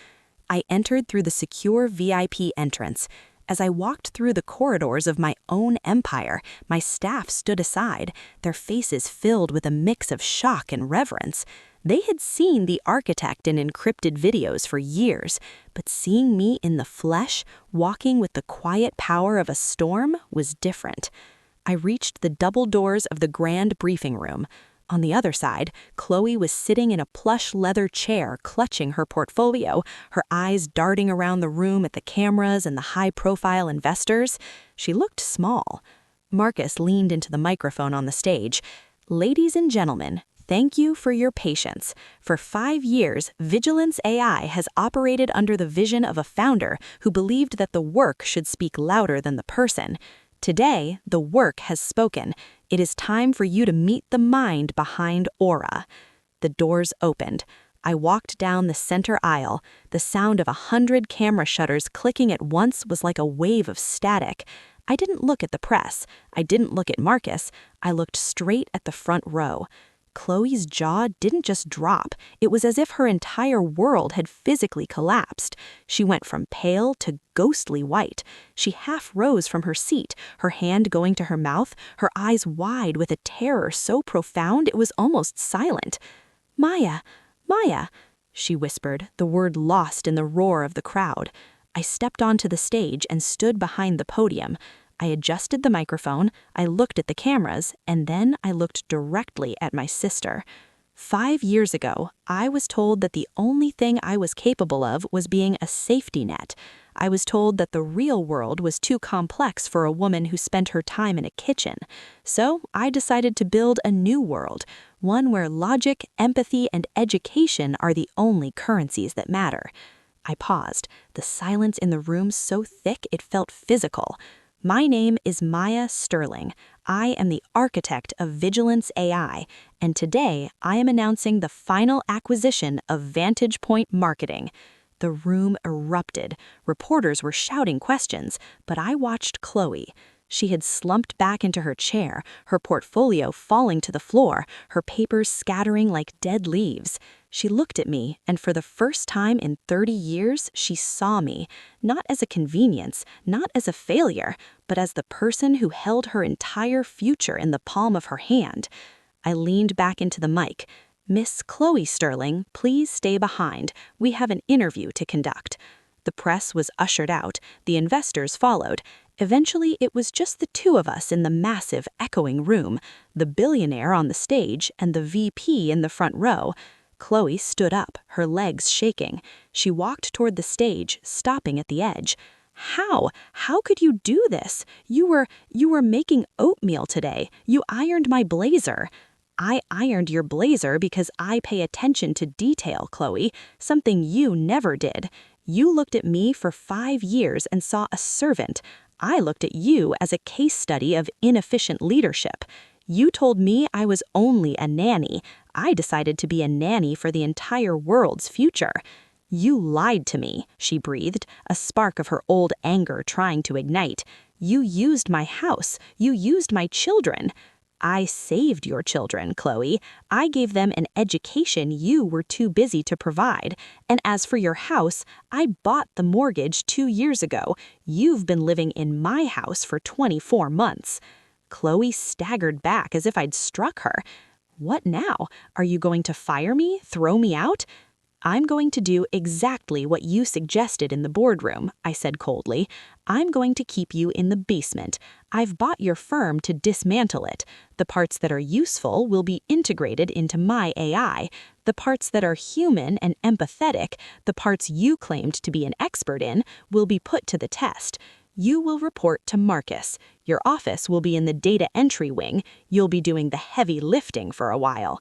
I entered through the secure VIP entrance. As I walked through the corridors of my own empire, my staff stood aside, their faces filled with a mix of shock and reverence. They had seen the architect in encrypted videos for years, but seeing me in the flesh, walking with the quiet power of a storm, was different. I reached the double doors of the grand briefing room. On the other side, Chloe was sitting in a plush leather chair clutching her portfolio, her eyes darting around the room at the cameras and the high-profile investors. She looked small. Marcus leaned into the microphone on the stage. "Ladies and gentlemen, thank you for your patience. For 5 years, Vigilance AI has operated under the vision of a founder who believed that the work should speak louder than the person. Today, the work has spoken. It is time for you to meet the mind behind Aura." The doors opened. I walked down the center aisle. The sound of 100 camera shutters clicking at once was like a wave of static. I didn't look at the press. I didn't look at Marcus. I looked straight at the front row. Chloe's jaw didn't just drop. It was as if her entire world had physically collapsed. She went from pale to ghostly white. She half rose from her seat, her hand going to her mouth, her eyes wide with a terror so profound it was almost silent. "Maya, Maya," she whispered, the word lost in the roar of the crowd. I stepped onto the stage and stood behind the podium. I adjusted the microphone, I looked at the cameras, and then I looked directly at my sister. 5 years ago, I was told that the only thing I was capable of was being a safety net. I was told that the real world was too complex for a woman who spent her time in a kitchen. So I decided to build a new world, one where logic, empathy, and education are the only currencies that matter. I paused, the silence in the room so thick it felt physical. My name is Maya Sterling. I am the architect of Vigilance AI, and today I am announcing the final acquisition of Vantage Point Marketing. The room erupted. Reporters were shouting questions, but I watched Chloe. She had slumped back into her chair, her portfolio falling to the floor, her papers scattering like dead leaves. She looked at me, and for the first time in 30 years, she saw me, not as a convenience, not as a failure, but as the person who held her entire future in the palm of her hand. I leaned back into the mic. "Miss Chloe Sterling, please stay behind. We have an interview to conduct." The press was ushered out, the investors followed. Eventually, it was just the two of us in the massive, echoing room, the billionaire on the stage and the VP in the front row. Chloe stood up, her legs shaking. She walked toward the stage, stopping at the edge. "How? How could you do this? You were making oatmeal today. You ironed my blazer." "I ironed your blazer because I pay attention to detail, Chloe, something you never did. You looked at me for 5 years and saw a servant. I looked at you as a case study of inefficient leadership. You told me I was only a nanny. I decided to be a nanny for the entire world's future. You lied to me," she breathed, a spark of her old anger trying to ignite. "You used my house. You used my children." "I saved your children, Chloe. I gave them an education you were too busy to provide. And as for your house, I bought the mortgage 2 years ago. You've been living in my house for 24 months. Chloe staggered back as if I'd struck her. "What now? Are you going to fire me? Throw me out?" "I'm going to do exactly what you suggested in the boardroom," I said coldly. "I'm going to keep you in the basement. I've bought your firm to dismantle it. The parts that are useful will be integrated into my AI. The parts that are human and empathetic, the parts you claimed to be an expert in, will be put to the test. You will report to Marcus. Your office will be in the data entry wing. You'll be doing the heavy lifting for a while."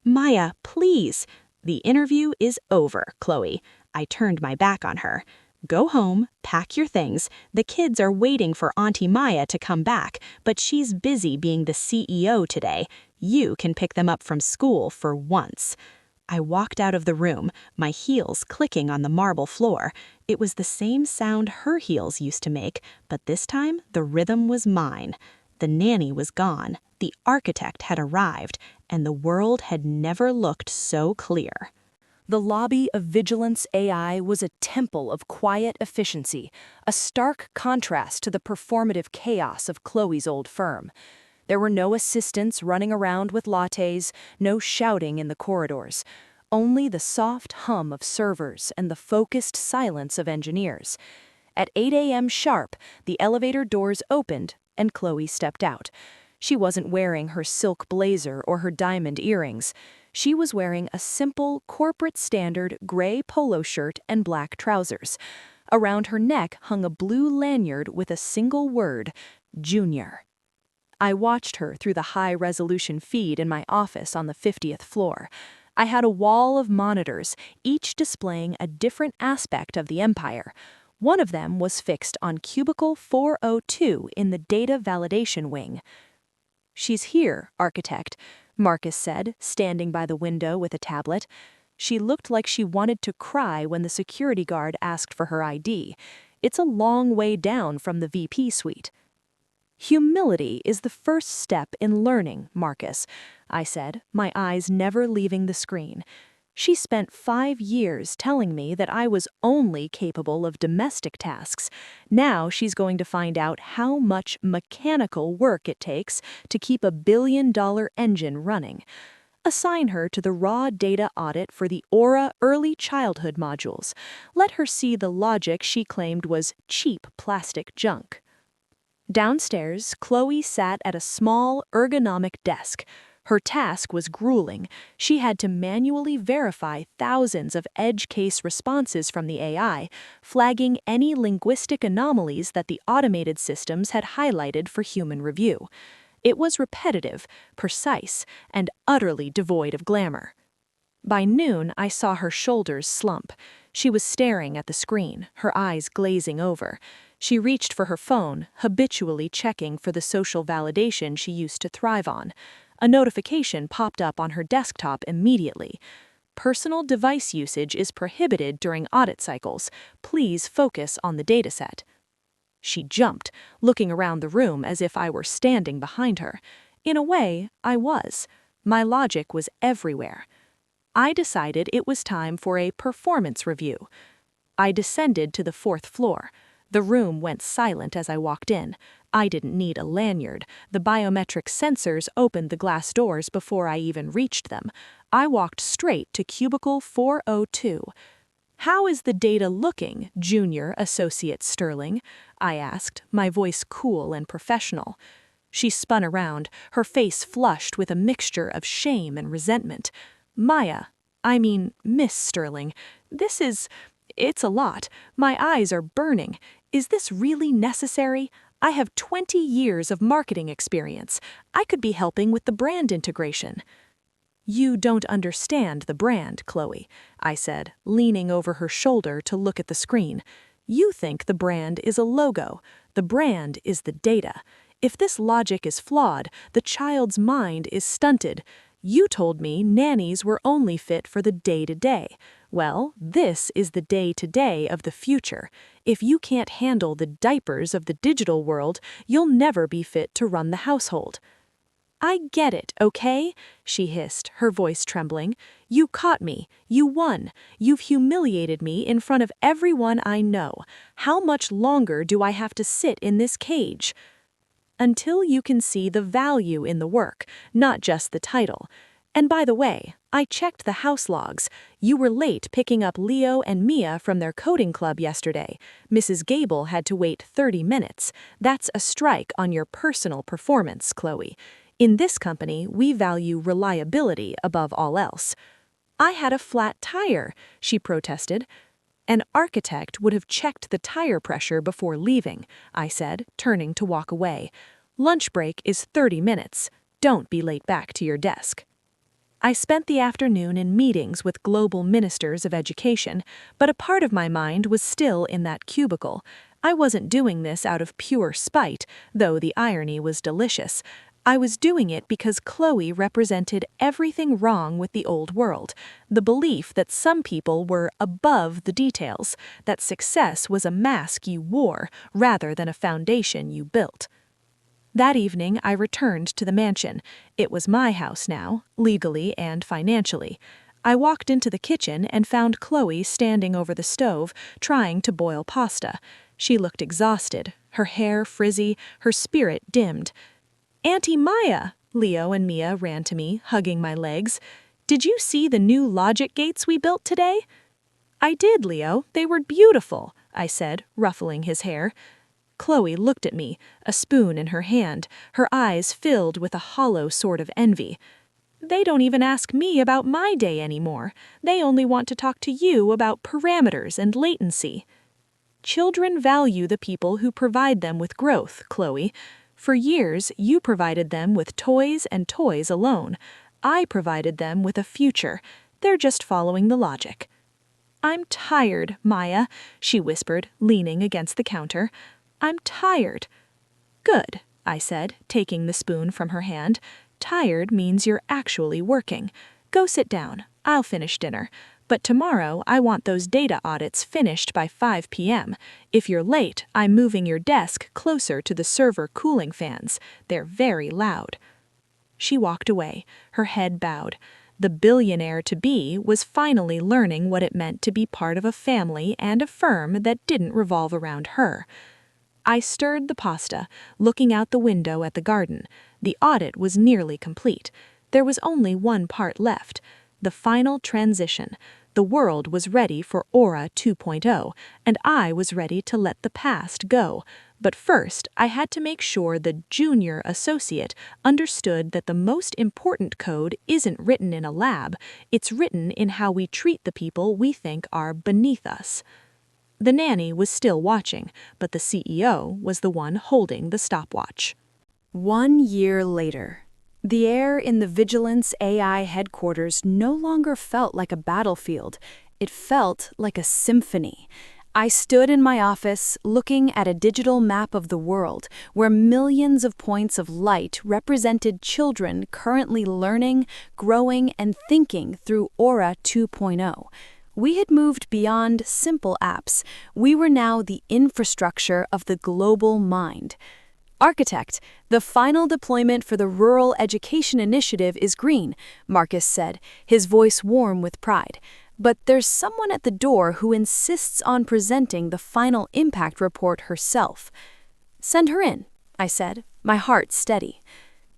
"Maya, please." "The interview is over, Chloe." I turned my back on her. "Go home, pack your things. The kids are waiting for Auntie Maya to come back, but she's busy being the CEO today. You can pick them up from school for once." I walked out of the room, my heels clicking on the marble floor. It was the same sound her heels used to make, but this time the rhythm was mine. The nanny was gone, the architect had arrived, and the world had never looked so clear. The lobby of Vigilance AI was a temple of quiet efficiency, a stark contrast to the performative chaos of Chloe's old firm. There were no assistants running around with lattes, no shouting in the corridors, only the soft hum of servers and the focused silence of engineers. At 8 a.m. sharp, the elevator doors opened and Chloe stepped out. She wasn't wearing her silk blazer or her diamond earrings. She was wearing a simple, corporate standard gray polo shirt and black trousers. Around her neck hung a blue lanyard with a single word, Junior. I watched her through the high-resolution feed in my office on the 50th floor. I had a wall of monitors, each displaying a different aspect of the empire. One of them was fixed on cubicle 402 in the data validation wing. "She's here, architect," Marcus said, standing by the window with a tablet. She looked like she wanted to cry when the security guard asked for her ID. It's a long way down from the VP suite. "Humility is the first step in learning, Marcus," I said, my eyes never leaving the screen. She spent 5 years telling me that I was only capable of domestic tasks. Now she's going to find out how much mechanical work it takes to keep a billion-dollar engine running. Assign her to the raw data audit for the Aura early childhood modules. Let her see the logic she claimed was cheap plastic junk. Downstairs, Chloe sat at a small, ergonomic desk. Her task was grueling. She had to manually verify thousands of edge case responses from the AI, flagging any linguistic anomalies that the automated systems had highlighted for human review. It was repetitive, precise, and utterly devoid of glamour. By noon, I saw her shoulders slump. She was staring at the screen, her eyes glazing over. She reached for her phone, habitually checking for the social validation she used to thrive on. A notification popped up on her desktop immediately. Personal device usage is prohibited during audit cycles. Please focus on the dataset. She jumped, looking around the room as if I were standing behind her. In a way, I was. My logic was everywhere. I decided it was time for a performance review. I descended to the 4th floor. The room went silent as I walked in. I didn't need a lanyard. The biometric sensors opened the glass doors before I even reached them. I walked straight to cubicle 402. "How is the data looking, Junior Associate Sterling?" I asked, my voice cool and professional. She spun around, her face flushed with a mixture of shame and resentment. Miss Sterling, it's a lot. My eyes are burning. Is this really necessary? I have 20 years of marketing experience. I could be helping with the brand integration." "You don't understand the brand, Chloe," I said, leaning over her shoulder to look at the screen. "You think the brand is a logo. The brand is the data. If this logic is flawed, the child's mind is stunted. You told me nannies were only fit for the day-to-day. Well, this is the day-to-day of the future. If you can't handle the diapers of the digital world, you'll never be fit to run the household." "I get it, okay?" she hissed, her voice trembling. "You caught me. You won. You've humiliated me in front of everyone I know. How much longer do I have to sit in this cage?" "Until you can see the value in the work, not just the title. And by the way, I checked the house logs. You were late picking up Leo and Mia from their coding club yesterday. Mrs. Gable had to wait 30 minutes. That's a strike on your personal performance, Chloe. In this company, we value reliability above all else." "I had a flat tire," she protested. "An architect would have checked the tire pressure before leaving," I said, turning to walk away. "Lunch break is 30 minutes. Don't be late back to your desk." I spent the afternoon in meetings with global ministers of education, but a part of my mind was still in that cubicle. I wasn't doing this out of pure spite, though the irony was delicious. I was doing it because Chloe represented everything wrong with the old world, the belief that some people were above the details, that success was a mask you wore rather than a foundation you built. That evening, I returned to the mansion. It was my house now, legally and financially. I walked into the kitchen and found Chloe standing over the stove, trying to boil pasta. She looked exhausted, her hair frizzy, her spirit dimmed. "Auntie Maya!" Leo and Mia ran to me, hugging my legs. "Did you see the new logic gates we built today?" "I did, Leo. They were beautiful," I said, ruffling his hair. Chloe looked at me, a spoon in her hand, her eyes filled with a hollow sort of envy. "They don't even ask me about my day anymore. They only want to talk to you about parameters and latency." "Children value the people who provide them with growth, Chloe. For years, you provided them with toys and toys alone. I provided them with a future. They're just following the logic." "I'm tired, Maya," she whispered, leaning against the counter. "I'm tired." "Good," I said, taking the spoon from her hand. "Tired means you're actually working. Go sit down. I'll finish dinner. But tomorrow, I want those data audits finished by 5 p.m. If you're late, I'm moving your desk closer to the server cooling fans. They're very loud." She walked away, her head bowed. The billionaire-to-be was finally learning what it meant to be part of a family and a firm that didn't revolve around her. I stirred the pasta, looking out the window at the garden. The audit was nearly complete. There was only one part left. The final transition. The world was ready for Aura 2.0, and I was ready to let the past go. But first, I had to make sure the junior associate understood that the most important code isn't written in a lab, it's written in how we treat the people we think are beneath us. The nanny was still watching, but the CEO was the one holding the stopwatch. 1 year later, the air in the Vigilance AI headquarters no longer felt like a battlefield. It felt like a symphony. I stood in my office looking at a digital map of the world where millions of points of light represented children currently learning, growing, and thinking through Aura 2.0. We had moved beyond simple apps. We were now the infrastructure of the global mind. Architect, the final deployment for the Rural Education Initiative is green, Marcus said, his voice warm with pride. But there's someone at the door who insists on presenting the final impact report herself. Send her in, I said, my heart steady.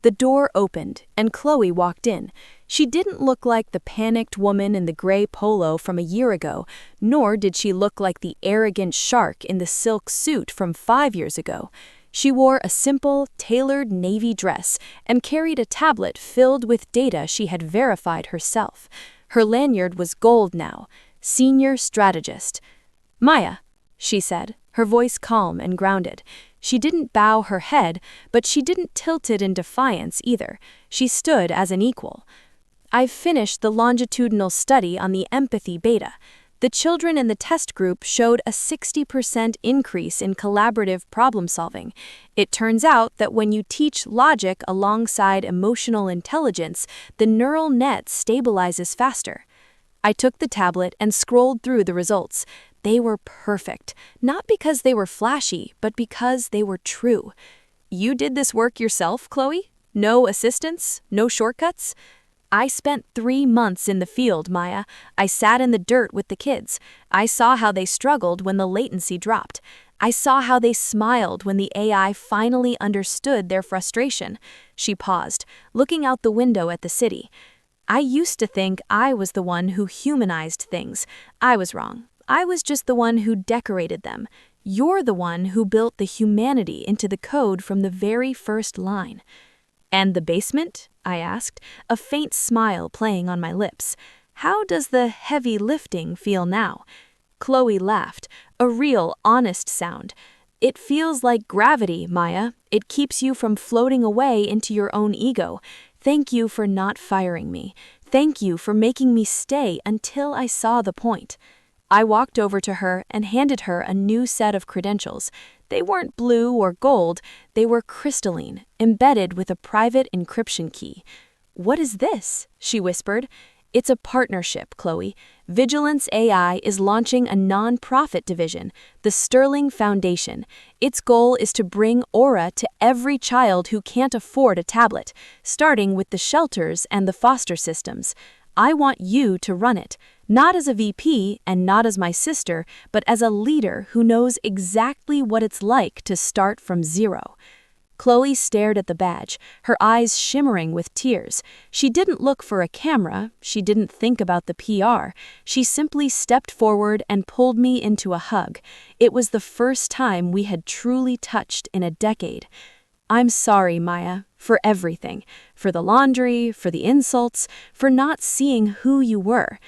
The door opened, and Chloe walked in. She didn't look like the panicked woman in the gray polo from a year ago, nor did she look like the arrogant shark in the silk suit from 5 years ago. She wore a simple, tailored navy dress and carried a tablet filled with data she had verified herself. Her lanyard was gold now, Senior Strategist. Maya, she said, her voice calm and grounded. She didn't bow her head, but she didn't tilt it in defiance either. She stood as an equal. I've finished the longitudinal study on the empathy beta. The children in the test group showed a 60% increase in collaborative problem solving. It turns out that when you teach logic alongside emotional intelligence, the neural net stabilizes faster. I took the tablet and scrolled through the results. They were perfect, not because they were flashy, but because they were true. You did this work yourself, Chloe? No assistance? No shortcuts? I spent 3 months in the field, Maya. I sat in the dirt with the kids. I saw how they struggled when the latency dropped. I saw how they smiled when the AI finally understood their frustration. She paused, looking out the window at the city. I used to think I was the one who humanized things. I was wrong. I was just the one who decorated them. You're the one who built the humanity into the code from the very first line. And the basement? I asked, a faint smile playing on my lips. How does the heavy lifting feel now? Chloe laughed, a real, honest sound. It feels like gravity, Maya. It keeps you from floating away into your own ego. Thank you for not firing me. Thank you for making me stay until I saw the point. I walked over to her and handed her a new set of credentials. They weren't blue or gold, they were crystalline, embedded with a private encryption key. What is this? She whispered. It's a partnership, Chloe. Vigilance AI is launching a non-profit division, the Sterling Foundation. Its goal is to bring Aura to every child who can't afford a tablet, starting with the shelters and the foster systems. I want you to run it, not as a VP and not as my sister, but as a leader who knows exactly what it's like to start from zero. Chloe stared at the badge, her eyes shimmering with tears. She didn't look for a camera, she didn't think about the PR. She simply stepped forward and pulled me into a hug. It was the first time we had truly touched in a decade. I'm sorry, Maya, for everything. For the laundry, for the insults, for not seeing who you were.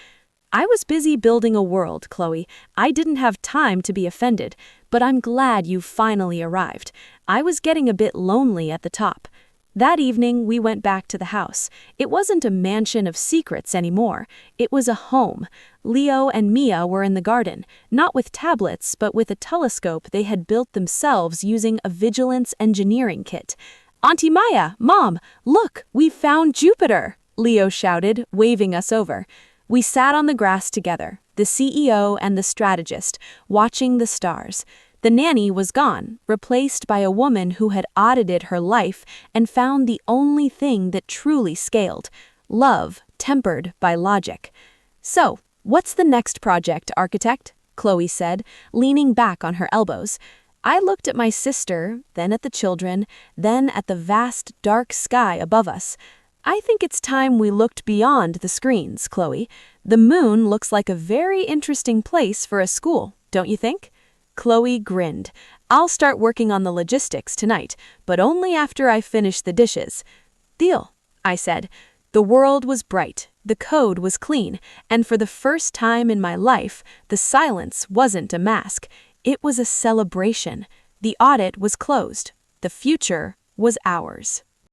I was busy building a world, Chloe. I didn't have time to be offended, but I'm glad you finally arrived. I was getting a bit lonely at the top. That evening, we went back to the house. It wasn't a mansion of secrets anymore. It was a home. Leo and Mia were in the garden, not with tablets, but with a telescope they had built themselves using a vigilance engineering kit. Auntie Maya, Mom, look, we found Jupiter, Leo shouted, waving us over. We sat on the grass together, the CEO and the strategist, watching the stars. The nanny was gone, replaced by a woman who had audited her life and found the only thing that truly scaled: love, tempered by logic. So, what's the next project, architect? Chloe said, leaning back on her elbows. I looked at my sister, then at the children, then at the vast, dark sky above us. I think it's time we looked beyond the screens, Chloe. The moon looks like a very interesting place for a school, don't you think? Chloe grinned. "I'll start working on the logistics tonight, but only after I finish the dishes." "Deal," I said. The world was bright, the code was clean, and for the first time in my life, the silence wasn't a mask. It was a celebration. The audit was closed. The future was ours.